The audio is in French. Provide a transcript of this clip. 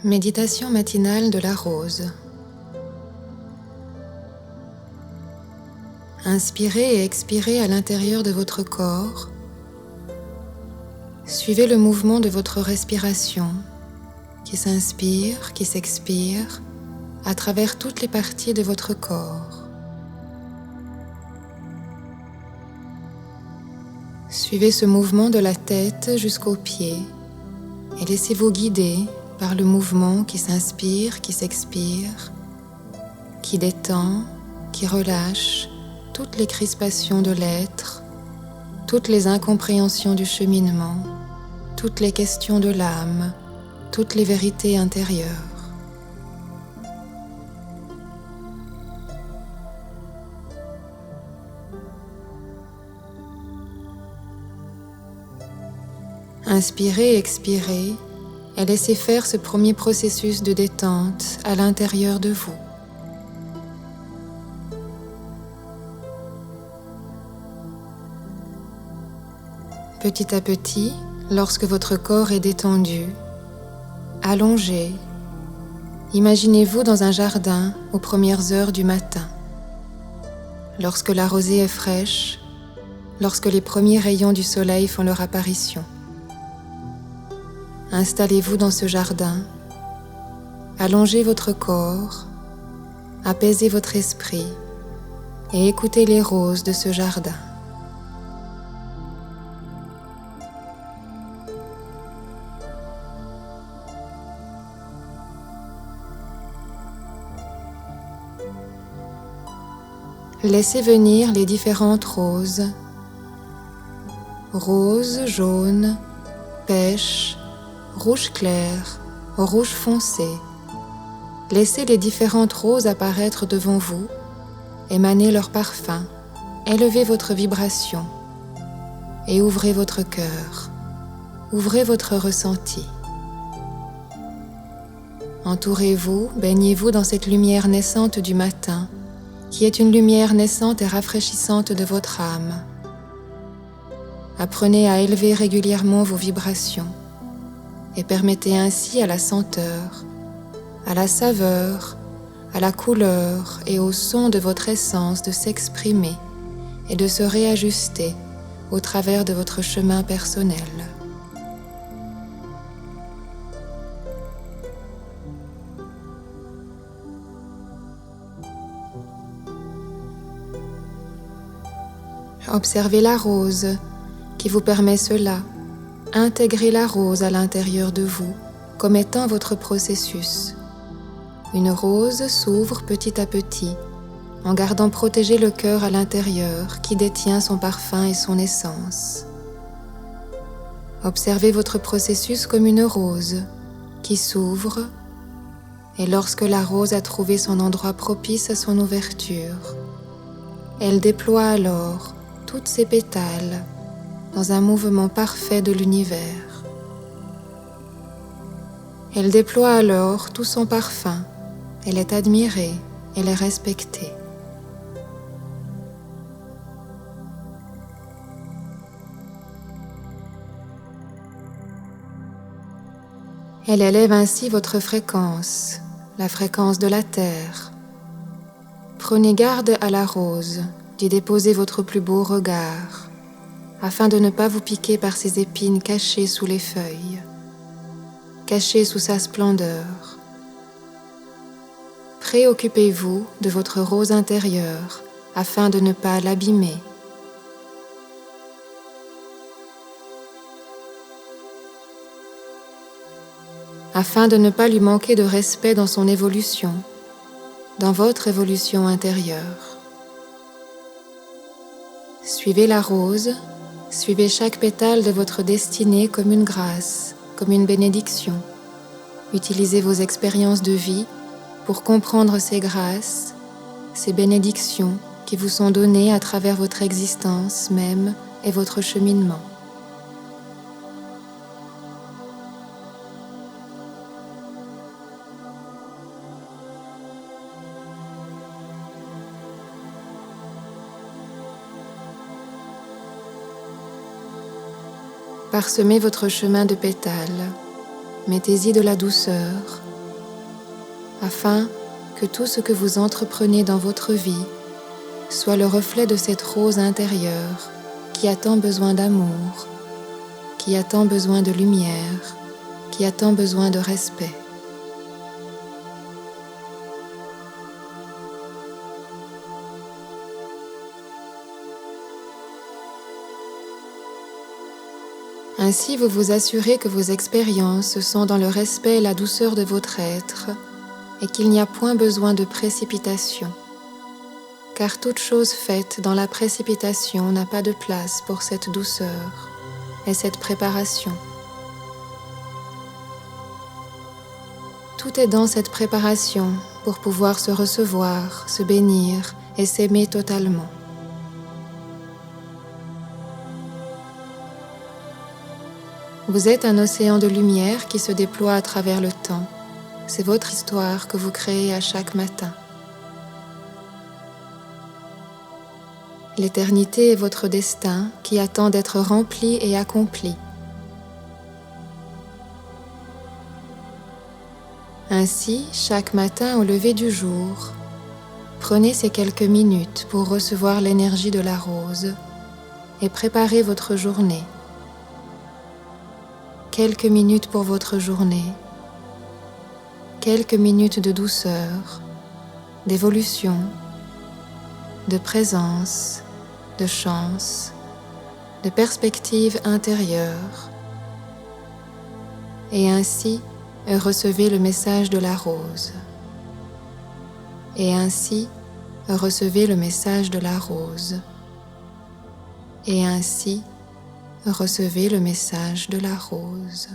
Méditation matinale de la rose. Inspirez et expirez à l'intérieur de votre corps. Suivez le mouvement de votre respiration qui s'inspire, qui s'expire à travers toutes les parties de votre corps. Suivez ce mouvement de la tête jusqu'aux pieds et laissez-vous guider par le mouvement qui s'inspire, qui s'expire, qui détend, qui relâche toutes les crispations de l'être, toutes les incompréhensions du cheminement, toutes les questions de l'âme, toutes les vérités intérieures. Inspirez, expirez et laissez faire ce premier processus de détente à l'intérieur de vous. Petit à petit, lorsque votre corps est détendu, allongé, imaginez-vous dans un jardin aux premières heures du matin. Lorsque la rosée est fraîche, lorsque les premiers rayons du soleil font leur apparition. Installez-vous dans ce jardin, allongez votre corps, apaisez votre esprit et écoutez les roses de ce jardin. Laissez venir les différentes roses, rose, jaune, pêche, rouge clair, rouge foncé. Laissez les différentes roses apparaître devant vous, émanez leur parfum, élevez votre vibration et ouvrez votre cœur, ouvrez votre ressenti. Entourez-vous, baignez-vous dans cette lumière naissante du matin, qui est une lumière naissante et rafraîchissante de votre âme. Apprenez à élever régulièrement vos vibrations et permettez ainsi à la senteur, à la saveur, à la couleur et au son de votre essence de s'exprimer et de se réajuster au travers de votre chemin personnel. Observez la rose qui vous permet cela. Intégrez la rose à l'intérieur de vous comme étant votre processus. Une rose s'ouvre petit à petit en gardant protégé le cœur à l'intérieur qui détient son parfum et son essence. Observez votre processus comme une rose qui s'ouvre et lorsque la rose a trouvé son endroit propice à son ouverture, elle déploie alors toutes ses pétales dans un mouvement parfait de l'univers. Elle déploie alors tout son parfum, elle est admirée, elle est respectée. Elle élève ainsi votre fréquence, la fréquence de la terre. Prenez garde à la rose d'y déposer votre plus beau regard, afin de ne pas vous piquer par ses épines cachées sous les feuilles, cachées sous sa splendeur. Préoccupez-vous de votre rose intérieure, afin de ne pas l'abîmer. Afin de ne pas lui manquer de respect dans son évolution, dans votre évolution intérieure. Suivez la rose, suivez chaque pétale de votre destinée comme une grâce, comme une bénédiction. Utilisez vos expériences de vie pour comprendre ces grâces, ces bénédictions qui vous sont données à travers votre existence même et votre cheminement. Parsemez votre chemin de pétales, mettez-y de la douceur, afin que tout ce que vous entreprenez dans votre vie soit le reflet de cette rose intérieure qui a tant besoin d'amour, qui a tant besoin de lumière, qui a tant besoin de respect. Ainsi, vous vous assurez que vos expériences sont dans le respect et la douceur de votre être et qu'il n'y a point besoin de précipitation, car toute chose faite dans la précipitation n'a pas de place pour cette douceur et cette préparation. Tout est dans cette préparation pour pouvoir se recevoir, se bénir et s'aimer totalement. Vous êtes un océan de lumière qui se déploie à travers le temps. C'est votre histoire que vous créez à chaque matin. L'éternité est votre destin qui attend d'être rempli et accompli. Ainsi, chaque matin au lever du jour, prenez ces quelques minutes pour recevoir l'énergie de la rose et préparer votre journée. Quelques minutes pour votre journée, quelques minutes de douceur, d'évolution, de présence, de chance, de perspective intérieure. Et ainsi, recevez le message de la rose. Et ainsi, recevez le message de la rose. Et ainsi, recevez le message de la rose.